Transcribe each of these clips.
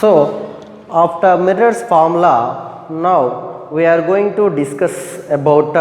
So, after mirror's formula, now we are going to discuss about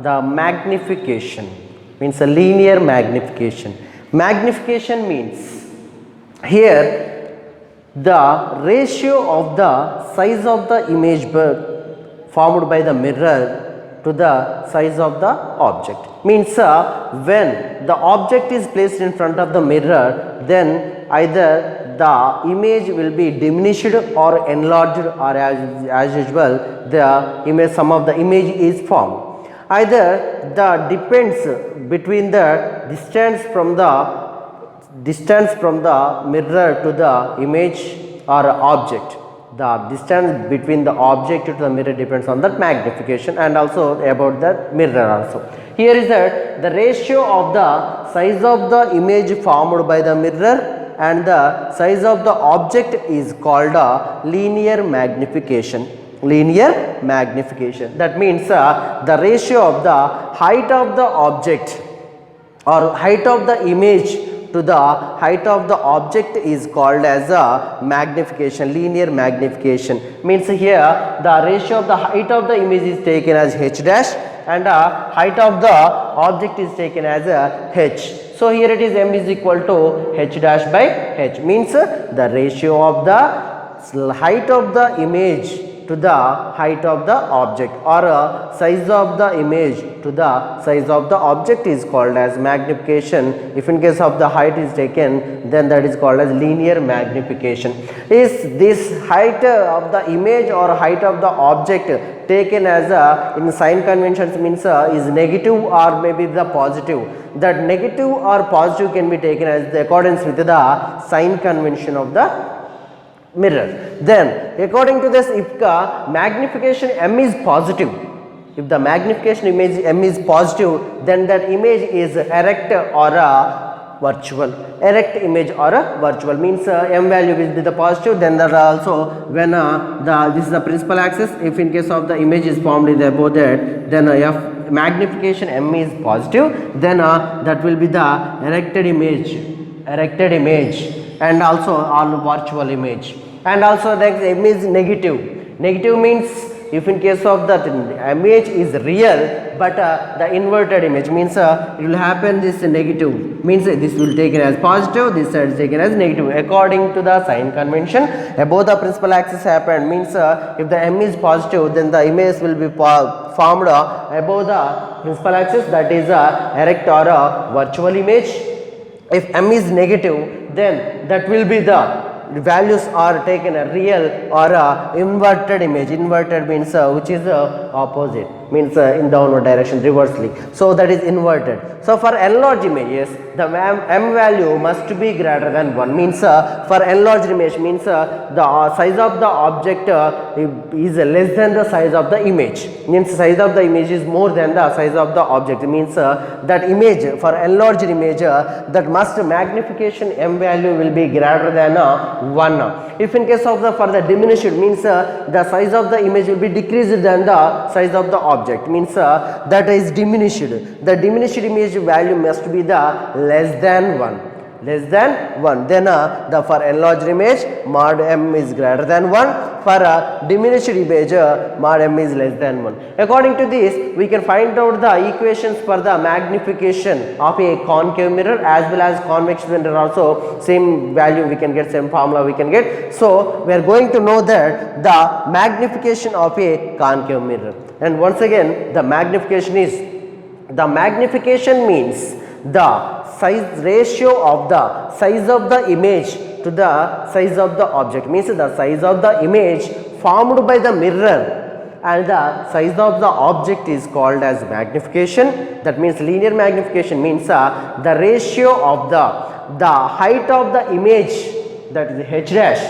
the magnification, means a linear magnification. Magnification means here the ratio of the size of the image formed by the mirror to the size of the object. Means when the object is placed in front of the mirror, then either the image will be diminished or enlarged, or as usual the image, sum of the image is formed. Either the depends between the distance from the mirror to the image or object. The distance between the object to the mirror depends on that magnification, and also about the mirror also. Here is that the ratio of the size of the image formed by the mirror and the size of the object is called a linear magnification. Linear magnification, that means the ratio of the height of the object or height of the image to the height of the object is called as a magnification, linear magnification. Means here the ratio of the height of the image is taken as h dash and height of the object is taken as a h. So here it is m is equal to h dash by h, means the ratio of the height of the image to the height of the object, or size of the image to the size of the object is called as magnification. If in case of the height is taken, then that is called as linear magnification. Is this height of the image or height of the object taken as in sign conventions, means is negative or maybe the positive? That negative or positive can be taken as the accordance with the sign convention of the mirror. Then according to this, if the magnification m is positive, if the magnification image m is positive, then that image is erect or a virtual. Erect image or a virtual, means m value will be the positive, then that also when this is the principal axis, if in case of the image is formed is above that, then f magnification m is positive, then that will be the erected image and also on virtual image. And also the m is negative. Negative means if in case of that image is real, but the inverted image, means it will happen this negative, means this will taken as positive, this side is taken as negative according to the sign convention. Above the principal axis happened, means if the m is positive, then the image will be formed above the principal axis, that is erect or a virtual image. If m is negative, then that will be the values are taken a real or a inverted image. Inverted means which is opposite, means in downward direction, reversely. So that is inverted. So for enlarged images, the m value must be greater than 1, means for enlarged image, means the size of the object is less than the size of the image, means size of the image is more than the size of the object, means that image, for enlarged image, that must magnification m value will be greater than 1. If in case of the for the diminished, means the size of the image will be decreased than the size of the object, means that is diminished. The diminished image value must be the less than 1. Then the for enlarged image mod m is greater than 1, for diminished image mod m is less than 1. According to this, we can find out the equations for the magnification of a concave mirror as well as convex mirror also. Same value we can get, same formula we can get. So we are going to know that the magnification of a concave mirror, and once again the magnification means the size ratio of the size of the image to the size of the object, means the size of the image formed by the mirror and the size of the object is called as magnification. That means linear magnification means the ratio of the height of the image, that is h dash,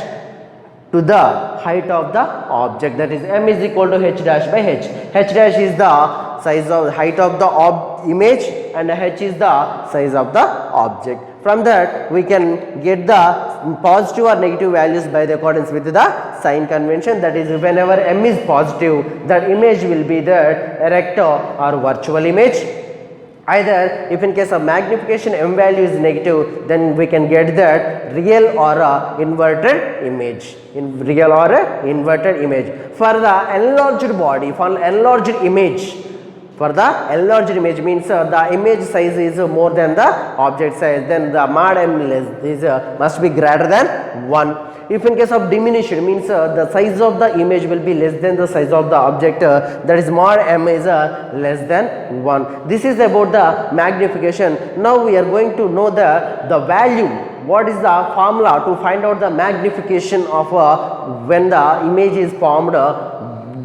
to the height of the object, that is m is equal to h dash by h. H dash is the size of height of the image and h is the size of the object. From that we can get the positive or negative values by the accordance with the sign convention. That is, whenever m is positive, that image will be the erect or virtual image, Either if in case of magnification m value is negative, then we can get that real or a inverted image, in real or a inverted image. For the enlarged body, for enlarged image, for the enlarged image means the image size is more than the object size, then the mod m is must be greater than 1. If in case of diminished means the size of the image will be less than the size of the object, that is mod m is less than 1. This is about the magnification. Now we are going to know the value. What is the formula to find out the magnification of when the image is formed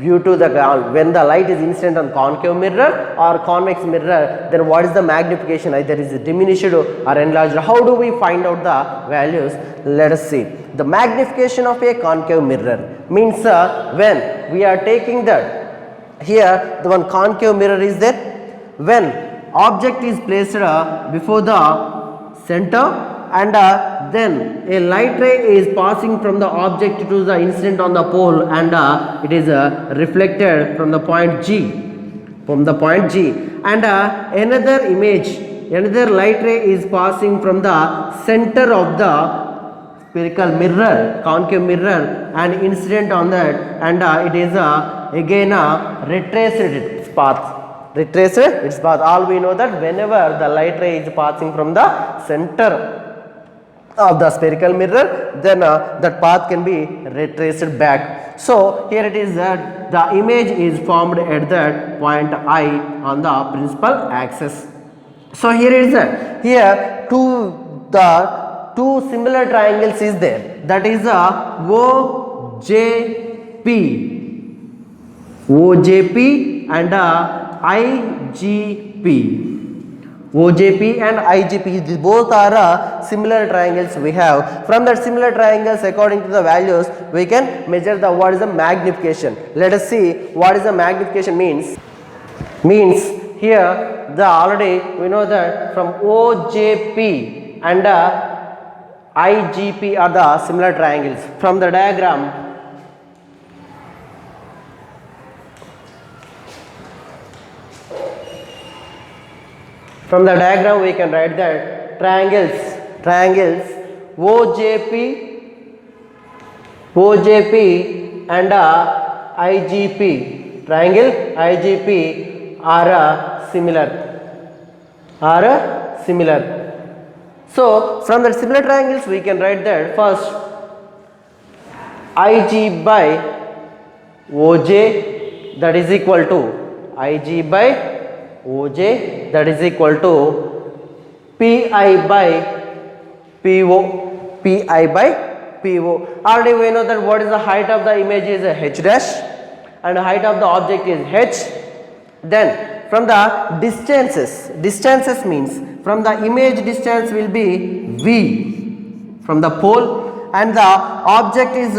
due to the when the light is incident on concave mirror or convex mirror, then what is the magnification, either is it diminished or enlarged? How do we find out the values? Let us see. The magnification of a concave mirror means when we are taking that, here the one concave mirror is there, when object is placed before the center, and then a light ray is passing from the object to the incident on the pole, and it is reflected from the point G, and another image, another light ray is passing from the center of the spherical mirror, concave mirror, and incident on that, and it is again retraced its path. All we know that whenever the light ray is passing from the center of the spherical mirror, then that path can be retraced back. So here it is that the image is formed at that point I on the principal axis. So here it is that here two similar triangles is there, that is OJP and IGP. OJP and IGP, these both are similar triangles we have. From that similar triangles, according to the values, we can measure the what is the magnification. Let us see what is the magnification means. Means here the already we know that from OJP and IGP are the similar triangles. From the diagram, we can write that triangles OJP and IGP, triangle IGP are similar. So from the similar triangles we can write that first IG by OJ, that is equal to IG by OJ, that is equal to PI by PO. Already we know that what is the height of the image is H dash and the height of the object is H. Then from the distances means from the image distance will be V from the pole, and the object is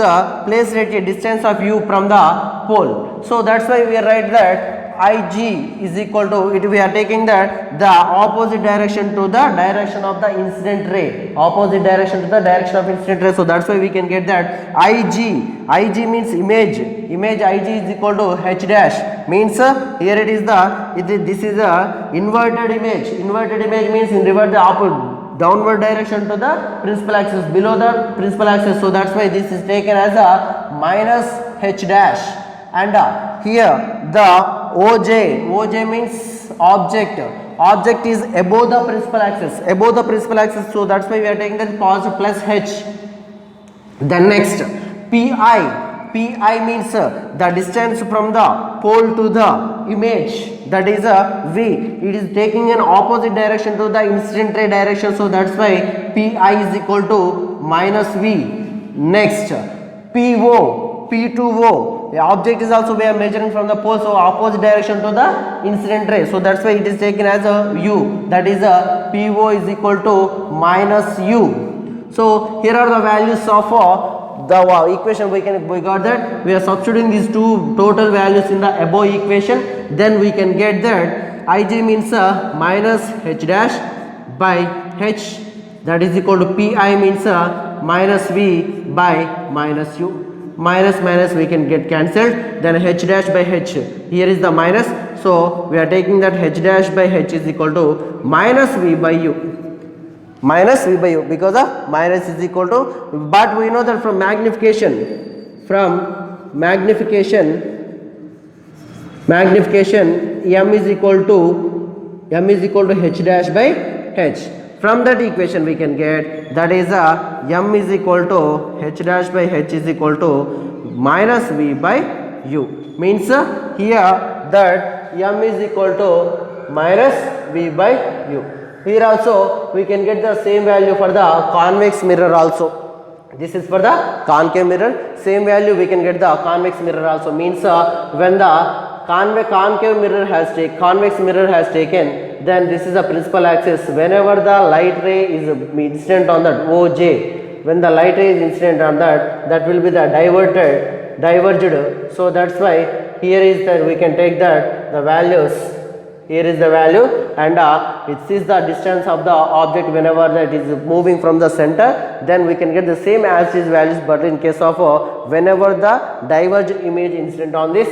placed at a distance of U from the pole. So that's why we write that IG is equal to, it we are taking that the opposite direction to the direction of the incident ray, so that's why we can get that IG means image IG is equal to H dash, means here it is this is a inverted image means in revert the opposite downward direction to the principal axis, below the principal axis, so that's why this is taken as a minus H dash. And here the OJ means object is above the principal axis, so that's why we are taking that positive plus H. Then next PI means the distance from the pole to the image, that is V. It is taking an opposite direction to the incident ray direction, so that's why PI is equal to minus V. Next P2O, the object is also we are measuring from the pole, so opposite direction to the incident ray, so that's why it is taken as a U, that is a PO is equal to minus U. So here are the values of the equation. We got that we are substituting these two total values in the above equation, then we can get that IG means minus H dash by H, that is equal to PI means minus V by minus U. minus minus we can get cancelled, then h dash by h, here is the minus, so we are taking that h dash by h is equal to minus v by u, minus v by u, because of minus is equal to, but we know that from magnification m is equal to h dash by h. From that equation we can get, that is m is equal to h dash by h is equal to minus v by u, means here that m is equal to minus v by u. Here also we can get the same value for the convex mirror also. This is for the concave mirror, same value we can get the convex mirror also, means when the concave mirror has taken, convex mirror has taken, then this is the principal axis. Whenever the light ray is incident on that OJ, when the light ray is incident on that, that will be the diverged. So that's why here is that we can take that the values. Here is the value, and it is the distance of the object whenever that is moving from the center, then we can get the same as is values, but in case of whenever the diverged image incident on this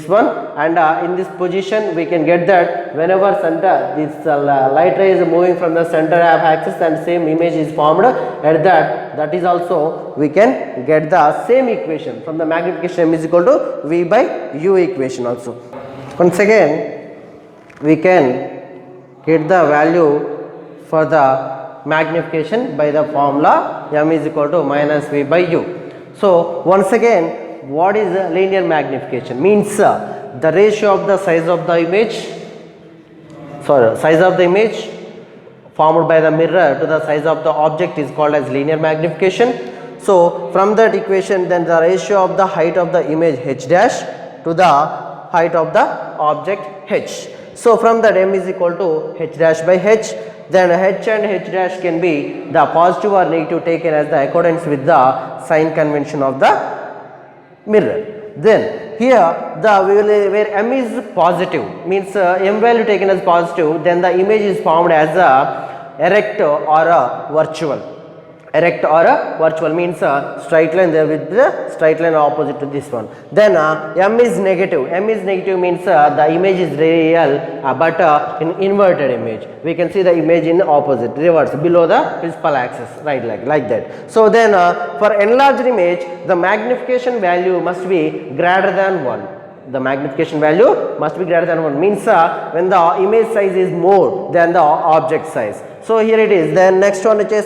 one, and in this position we can get that whenever center this light ray is moving from the center of axis and same image is formed at that is also we can get the same equation from the magnification m is equal to v by u equation also. Once again we can get the value for the magnification by the formula m is equal to minus v by u. So once again, what is linear magnification? Means the ratio of the size of the image formed by the mirror to the size of the object is called as linear magnification. So from that equation, then the ratio of the height of the image h dash to the height of the object h. So from that m is equal to h dash by h, then h and h dash can be the positive or negative taken as the accordance with the sign convention of the mirror. Then here where m is positive, means m value taken as positive, then the image is formed as a erect or a virtual. Erect or a virtual means straight line there with the straight line opposite to this one. Then m is negative. M is negative means the image is real, but in inverted image. We can see the image in opposite, reverse, below the principal axis, right, like that. So then for enlarged image, the magnification value must be greater than 1. The magnification value must be greater than 1, means when the image size is more than the object size. So here it is. Then next one is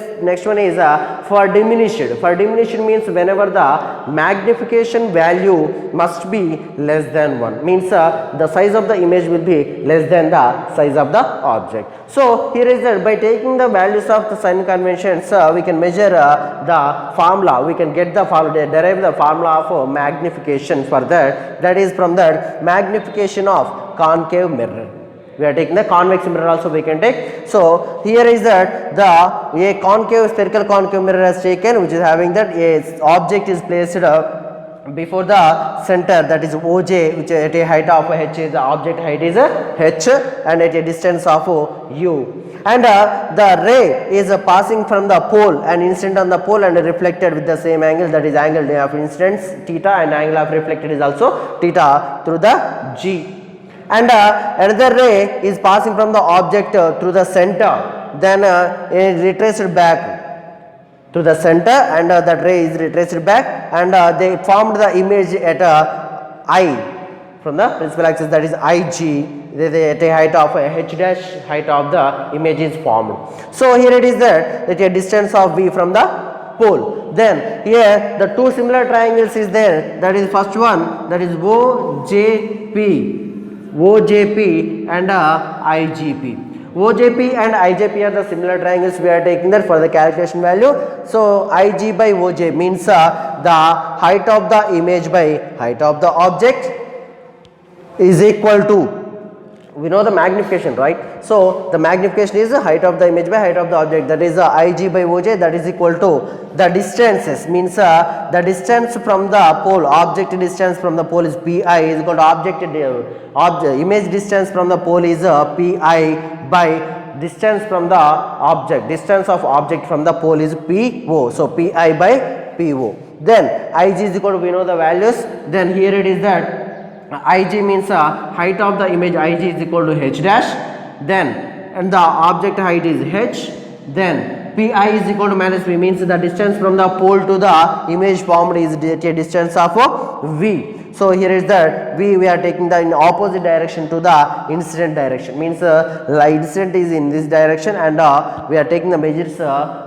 for diminished. For diminished means whenever the magnification value must be less than 1, means the size of the image will be less than the size of the object. So here is that by taking the values of the sign conventions, we can measure the formula. We can get the formula, derive the formula of magnification for that. That is from that magnification of concave mirror. We are taking the convex mirror also we can take. So here is that a concave, spherical concave mirror has taken, which is having that a object is placed before the center, that is OJ, which at a height of h is the object height is h, and at a distance of u. And the ray is passing from the pole and incident on the pole and reflected with the same angle, that is angle of incidence theta, and angle of reflected is also theta through the g. And another ray is passing from the object through the center, then it retraced back to the center, and that ray is retraced back, and they formed the image at I from the principal axis, that is IG, at a height of h dash, height of the image is formed. So here it is that at a distance of v from the pole. Then here the two similar triangles is there, that is first one, that is OJP and IGP. OJP and IJP are the similar triangles. We are taking that for the calculation value. So IG by OJ means the height of the image by height of the object is equal to, we know the magnification, right? So the magnification is the height of the image by height of the object, that is IG by OJ, that is equal to the distances, means the distance from the pole, object distance from the pole is Pi is equal to image distance from the pole is Pi by distance from the object, distance of object from the pole is PO. So Pi by PO. Then Ig is equal to, we know the values, then here it is that Ig means height of the image Ig is equal to h dash, then and the object height is h, then pi is equal to minus v means the distance from the pole to the image formed is a distance of v. So here is that we are taking the in opposite direction to the incident direction, means light incident is in this direction and we are taking the measures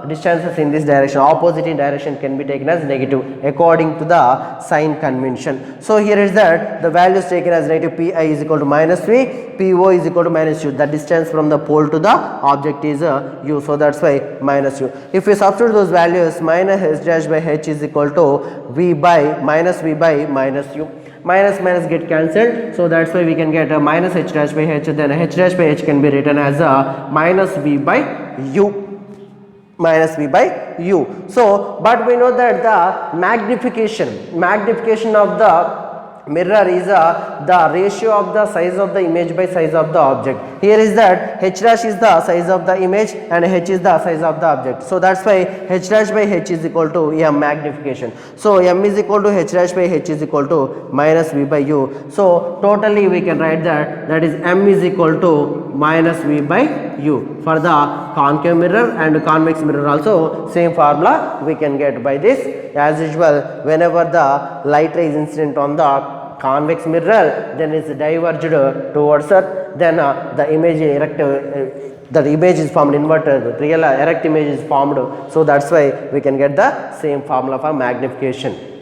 distances in this direction. Opposite in direction can be taken as negative according to the sign convention. So here is that the values taken as negative, pi is equal to minus v, po is equal to minus u. The distance from the pole to the object is u, so that's why minus u. If we substitute those values, minus h dash by h is equal to v by minus u. Minus minus get cancelled, so that's why we can get a minus h dash by h, then h dash by h can be written as a minus v by u, minus v by u. So but we know that the magnification of the mirror is the ratio of the size of the image by size of the object. Here is that h dash is the size of the image and h is the size of the object. So that's why h dash by h is equal to m magnification. So m is equal to h dash by h is equal to minus v by u. So totally we can write that is m is equal to minus v by u. For the concave mirror and convex mirror also same formula we can get by this. As usual, whenever the light ray is incident on the convex mirror, then it's diverged towards earth, then the image the image is formed inverted, real erect image is formed. So that's why we can get the same formula for magnification.